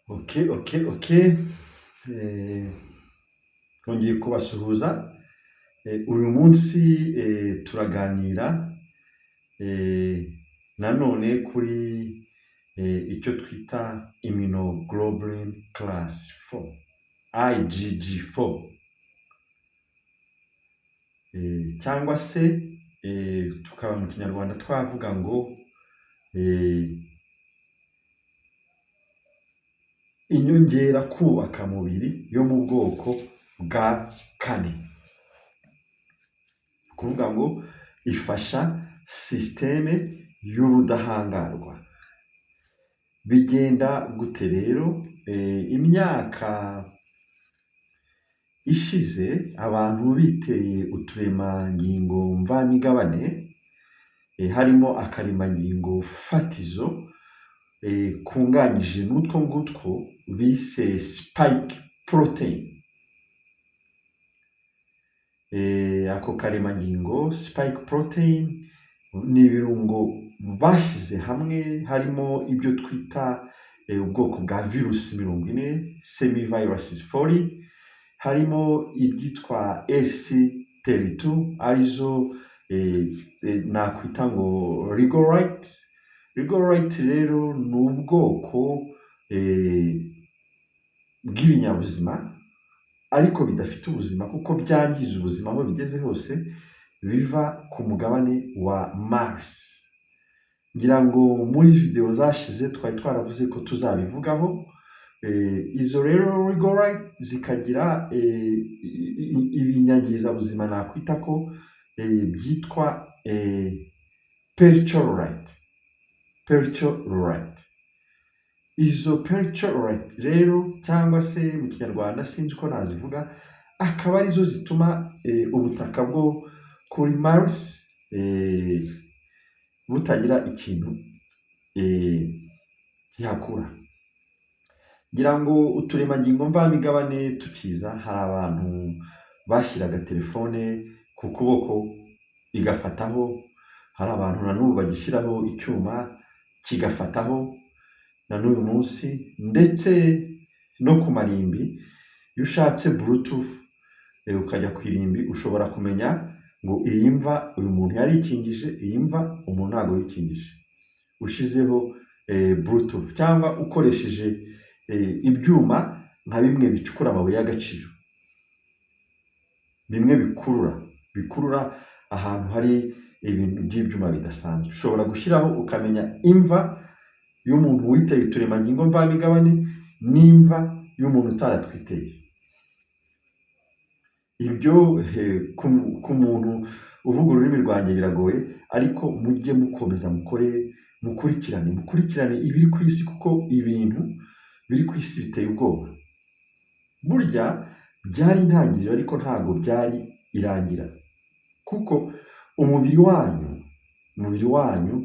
Ok. Twongeye kubasuhuza. Uyu munsi turaganira nanone kuri icyo twita immunoglobulin class 4, IgG4, cyangwa se tukaba mu kinyarwanda twavuga ngo inyongera kubaka mubiri yo mu bwoko bwa kane. Kuvuga ngo ifasha sisiteme y'ubudahangarwa. Bigenda gute rero? Imyaka ishize abantu biteye uturemangingo mvamigabane, harimo akaremangingo fatizo kunganyije n'utwo ngutwo bise spike protein. Ako karemangingo spike protein ni ibirungo bashyize hamwe, harimo ibyo twita ubwoko bwa virusi 40 semiviruses 40, harimo ibyitwa LC32 arizo nakwita ngo rigorite. Rigorite rero ni ubwoko bw'ibinyabuzima ariko bidafite ubuzima kuko byangiza ubuzima aho bigeze hose, biva ku mugabane wa Mars. Ngira ngo muri video zashize twari twaravuze ko tuzabivugaho. Izo rero rigorite zikagira ibinyagizabuzima nakwita ko byitwa perchlorate. Izo perchlorate rero, cyangwa se mu kinyarwanda sinzi uko nazivuga, akaba arizo zituma ubutaka bwo kuri Mars butagira ikintu kihakura. Ngira ngo uturemangingo mvamigabane tukiza, hari abantu bashyiraga telefone ku kuboko igafataho, hari abantu na n'ubu bagishyiraho icyuma kigafataho na n'uyu munsi, ndetse no ku marimbi. Iyo ushatse bluetooth ukajya ku irimbi, ushobora kumenya ngo iyi mva uyu muntu yarikingije, iyi mva umuntu ntabwo yikingije, ushyizeho bluetooth. Cyangwa ukoresheje ibyuma nka bimwe bicukura amabuye y'agaciro, bimwe bikurura ahantu hari ibintu by'ibyuma bidasanzwe, ushobora gushyiraho ukamenya imva y'umuntu witeye uturemangingo mvamigabane n'imva y'umuntu utaratwiteye. Ibyo ku muntu uvuga ururimi rwanjye biragoye, ariko mujye mukomeza mukurikirane ibiri ku isi, kuko ibintu biri ku isi biteye ubwoba. Burya byari intangiriro ariko ntabwo byari irangira, kuko umubiri wanyu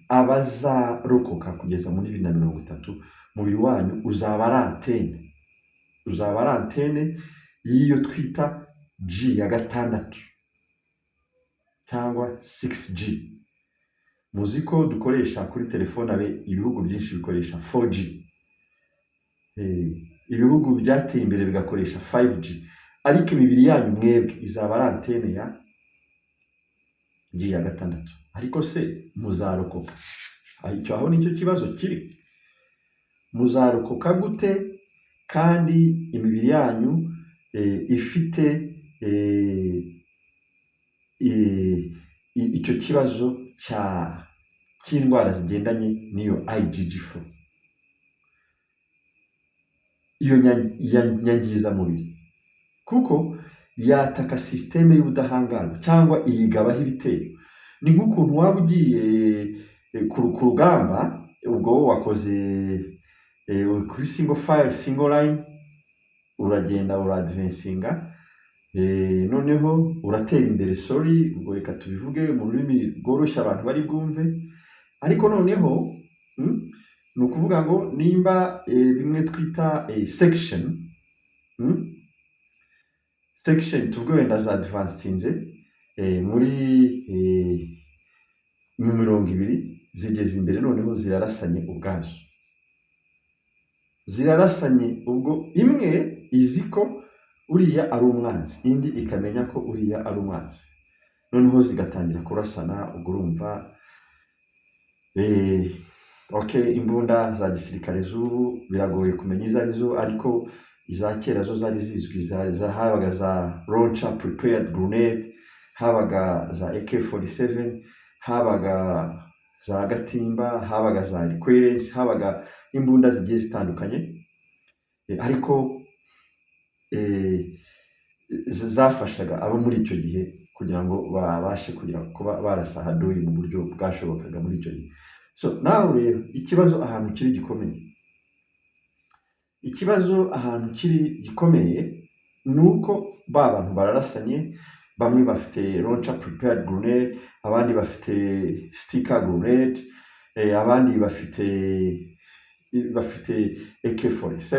abazarokoka kugeza muri 2030, umubiri wanyu uzaba ari antene y'iyo twita G6 cyangwa 6G. Muzi ko dukoresha kuri telefone, ibihugu byinshi bikoresha 4G, ibihugu byateye imbere bigakoresha 5G, ariko imibiri yanyu mwebwe izaba ari antene ya G6. Ariko se muzarokoka? Aho nicyo kibazo kiri. Muzarokoka gute kandi imibiri yanyu ifite icyo kibazo cy'indwara zigendanye n'iyo IgG4, iyo nyangizamubiri? Kuko yataka sisiteme y'ubudahangarwa cyangwa iyigabaho ibitero. Ni nk'ukuntu waba ugiye ku rugamba, ubwo wakoze kuri single line, uragenda uradvancinga, noneho uratera imbere. Ubwo reka tubivuge mu rurimi rworoshye abantu bari bwumve, ariko noneho ni ukuvuga ngo nimba bimwe twita section tuvuge wenda za advancinze muri 20 zigeze imbere, noneho zirarasanye ubwazo. zirarasanye, ubwo imwe izi ko uriya ari umwanzi, indi ikamenya ko uriya ari umwanzi, noneho zigatangira kurasana. ubwo urumva okay, imbunda za gisirikare z'ubu biragoye kumenya izo arizo, ariko iza kera zo zari zizwi, habaga za launcher prepared grenade, habaga za AK47, habaga za gatimba, habaga za requirence, habaga imbunda zigiye zitandukanye, ariko zafashaga abo muri icyo gihe kugira ngo babashe kuba barasa hadoyi mu buryo bwashobokaga muri icyo gihe. So nawe rero ikibazo ahantu kiri gikomeye ni uko ba bantu bararasanye, bamwe bafite launcher prepared grenade, abandi bafite sticker grenade, abandi bafite AK47,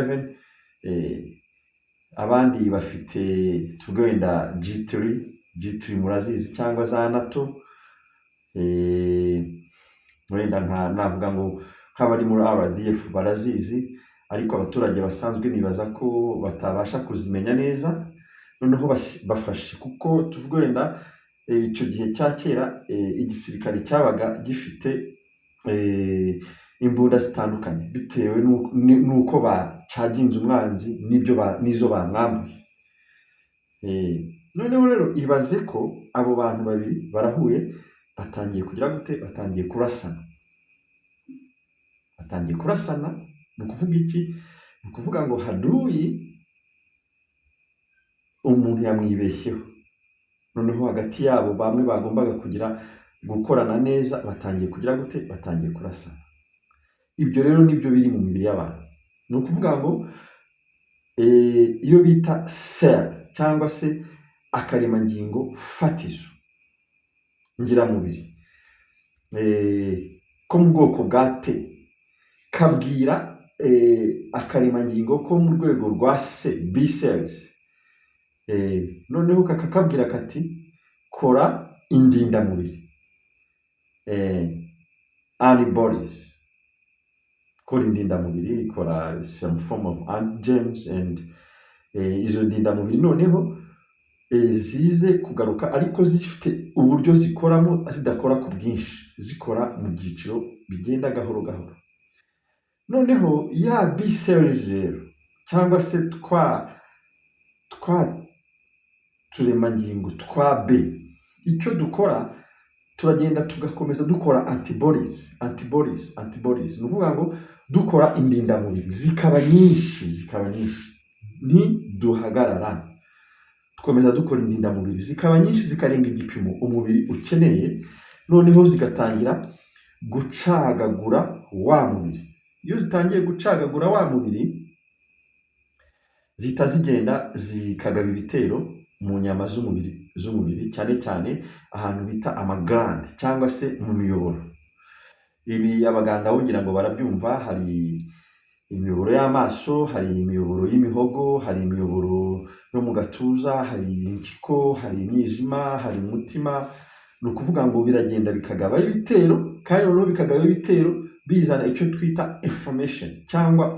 abandi bafite tugenda G3 murazizi, cyangwa za NATO, wenda navuga ngo nk'abari muri RDF barazizi, ariko abaturage basanzwe nibaza ko batabasha kuzimenya neza. noneho bafashe, kuko tuvuga wenda icyo gihe cya kera igisirikare cyabaga gifite imbunda zitandukanye bitewe n'uko bacaginze umwanzi n'izo bamwambuye. noneho rero ibaze ko abo bantu babiri barahuye, batangiye kugira gute? Batangiye kurasana. ni ukuvuga iki? ni ukuvuga ngo haduyi umuntu yamwibeshyeho, noneho hagati yabo bamwe bagombaga gukorana neza batangiye kugira gute? Batangiye kurasana. ibyo rero nibyo biri mu mibiri y'abantu. ni ukuvuga ngo iyo bita cell cyangwa se akaremangingo fatizo ngiramubiri ko mu bwoko bwa T kabwira akaremangingo ko mu rwego rwa B cells, noneho kakakabwira kati kora indindamubiri, antibodies, kora indindamubiri, ikora some form of antigens, and izo ndindamubiri noneho zize kugaruka, ariko zifite uburyo zikoramo, zidakora ku bwinshi, zikora mu byiciro bigenda gahoro gahoro. noneho ya B cells rero, cyangwa se twa turemangingo twa B, icyo dukora, turagenda tugakomeza dukora antibodies. ni ukuvuga ngo dukora indindamubiri zikaba nyinshi, ntiduhagarara, dukomeza dukora indindamubiri zikaba nyinshi, zikarenga igipimo umubiri ukeneye, noneho zigatangira gucagagura wa mubiri. iyo zitangiye gucagagura wa mubiri, zihita zigenda zikagaba ibitero mu nyama z'umubiri, cyane cyane ahantu bita amaglande cyangwa se mu miyoboro. ibi abaganga bongera ngo barabyumva. hari imiyoboro y'amaso, hari imiyoboro y'imihogo, hari imiyoboro yo mu gatuza, hari impyiko, hari imyijima, hari umutima. ni ukuvuga ngo biragenda bikagabaho ibitero, kandi noneho bikagabaho ibitero bizana icyo twita inflammation cyangwa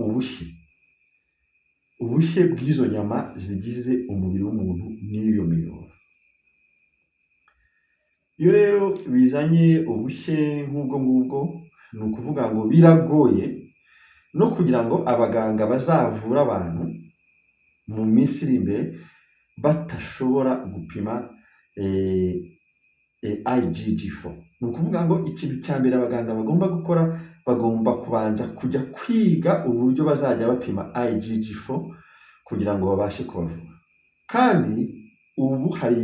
ubushye bw'izo nyama zigize umubiri w'umuntu n'iyo miyoboro. iyo rero bizanye ubushye nk'ubwo ngubwo, ni ukuvuga ngo biragoye no kugira ngo abaganga bazavura abantu mu minsi iri imbere batashobora gupima IgG4. ni ukuvuga ngo ikintu cya mbere abaganga bagomba gukora, bagomba kubanza kujya kwiga uburyo bazajya bapima IgG4 kugira ngo babashe kubavura. kandi ubu hari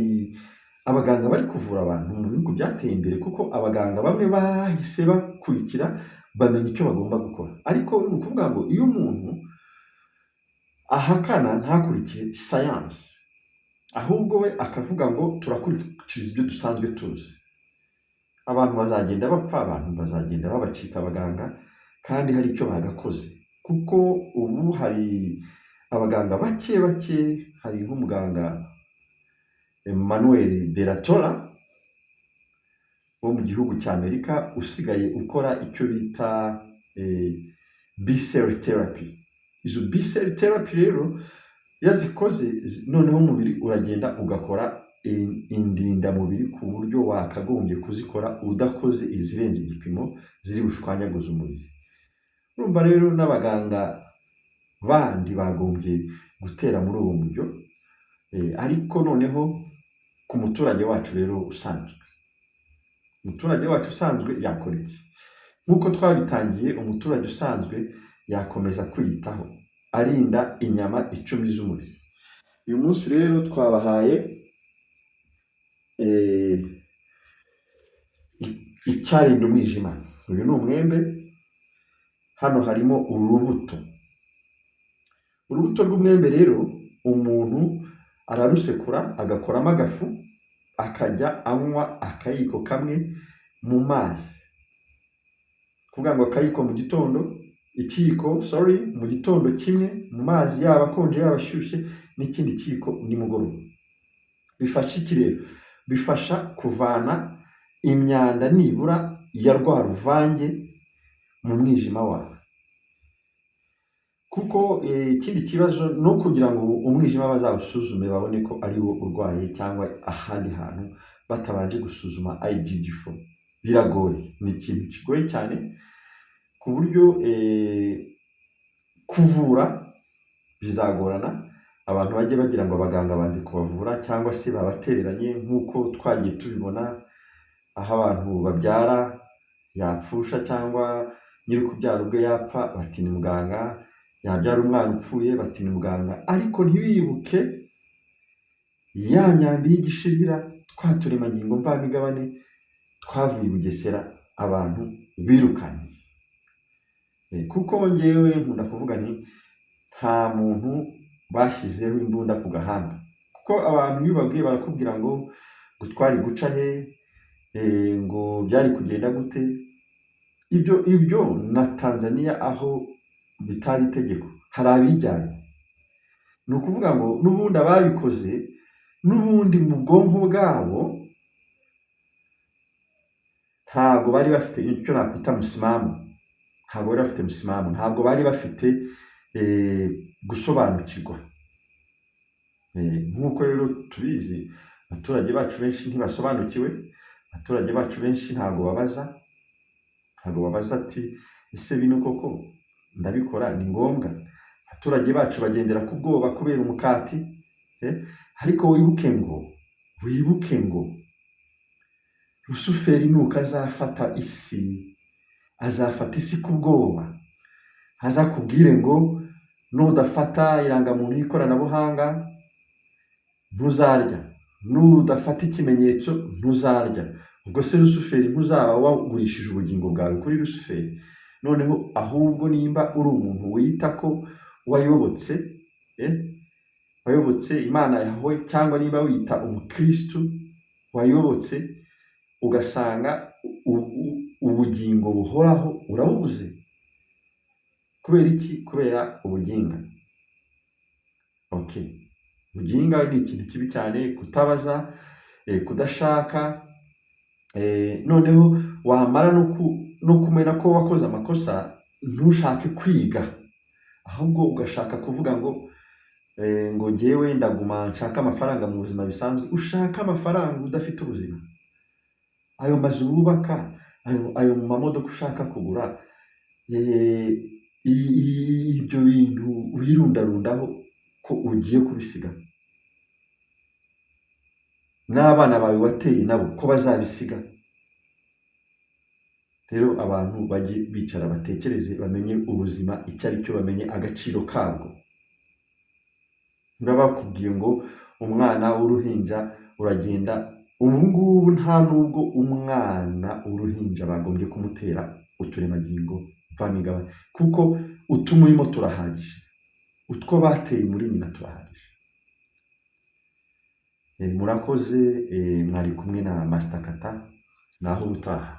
abaganga bari kuvura abantu mu bihugu byateye imbere, kuko abaganga bamwe bahise bakurikira bamenya icyo bagomba gukora. ariko ni ukuvuga ngo iyo umuntu ahakana ntakurikire science, ahubwo we akavuga ngo turakurikiza ibyo dusanzwe tuzi, abantu bazagenda bapfa, abantu bazagenda babacika abaganga, kandi hari icyo bagakoze. kuko ubu hari abaganga bake, hari nk'umuganga Emmanuel de la Torre wo mu gihugu cya Amerika usigaye ukora icyo bita B-cell therapy. izo B-cell therapy rero iyo zikoze noneho umubiri uragenda ugakora indindamubiri ku buryo wakagombye kuzikora udakoze izirenze igipimo ziri bushwanyaguze umubiri. Urumva rero n'abaganga bandi bagombye gutera muri uwo mujyo, ariko noneho ku muturage wacu rero usanzwe, umuturage wacu usanzwe yakora iki? Nk'uko twabitangiye, umuturage usanzwe yakomeza kwiyitaho arinda inyama 10 z'umubiri. Uyu munsi rero twabahaye icyarinda umwijima. Uyu ni umwembe, hano harimo urubuto. Urubuto rw'umwembe rero umuntu ararusekura agakoramo agafu, akajya anywa akayiko kamwe mu mazi. Kuvuga ngo akayiko mu gitondo, mu gitondo kimwe mu mazi yaba akonje yaba ashyushye, n'ikindi kiko nimugoroba. Bifasha iki rero? Bifasha kuvana imyanda nibura ya rwa ruvange mu mwijima wawe. Kuko ikindi kibazo no kugira ngo umwijima bazawusuzume babone ko ari wo urwaye cyangwa ahandi hantu batabanje gusuzuma IgG4 biragoye. Ni ikintu kigoye cyane ku buryo kuvura bizagorana. Abantu bajye bagira ngo abaganga banze kubavura cyangwa se babatereranye, nk'uko twagiye tubibona aho abantu babyara yapfusha cyangwa nyiri kubyara ubwe yapfa bati ni muganga, yabyara umwana upfuye bati ni muganga, ariko ntibibuke ya myambi y'igishirira, twa turemangingo mvamigabane twavuye i Bugesera abantu birukanye. Kuko ngewe nkunda kuvuga nti nta muntu bashyizeho imbunda ku gahanga, kuko abantu iyo babwiye barakubwira ngo twari guca he, ngo byari kugenda gute. Ibyo na Tanzania aho bitari itegeko hari abijyanye. Ni ukuvuga ngo n'ubundi ababikoze n'ubundi mu bwonko bwabo ntabwo bari bafite icyo nakwita musimamo, ntabwo bari bafite gusobanukirwa. Nk'uko rero tubizi, abaturage bacu benshi ntibasobanukiwe, abaturage bacu benshi ntabwo babaza ati ese bino koko ndabikora ni ngombwa. Abaturage bacu bagendera ku bwoba kubera umukati, ariko wibuke ngo Rusuferi nuko azafata isi ku bwoba, azakubwire ngo nudafata irangamuntu y'ikoranabuhanga ntuzarya, nudafata ikimenyetso ntuzarya. Ubwo se Rusuferi ntuzaba wagurishije ubugingo bwawe kuri Rusuferi? Noneho ahubwo nimba uri umuntu wita ko wayobotse Imana yawe, cyangwa niba wita umukristu wayobotse, ugasanga ubugingo buhoraho urabubuze. Kubera iki? Kubera ubuginga. Ubuginga ni ikintu kibi cyane, kutabaza, kudashaka, noneho wamara no kumenya ko wakoze amakosa ntushake kwiga, ahubwo ugashaka kuvuga ngo ngewe ndaguma nshaka amafaranga mu buzima bisanzwe. Ushaka amafaranga udafite ubuzima? Ayo mazu wubaka, ayo mamodoka ushaka kugura, ibyo bintu wirundarundaho ko ugiye kubisiga, n'abana bawe wateye nabo ko bazabisiga. Rero abantu bajye bicara batekereze, bamenye ubuzima icyo ari cyo, bamenye agaciro kabwo. Niba bakubwiye ngo umwana w'uruhinja uragenda, ubu ngubu nta nubwo umwana w'uruhinja bagombye kumutera uturemangingo mvamigabane, kuko utumurimo turahagije, utwo bateye muri nyina turahagije. Murakoze, mwari kumwe na Master Kata, naho ubutaha.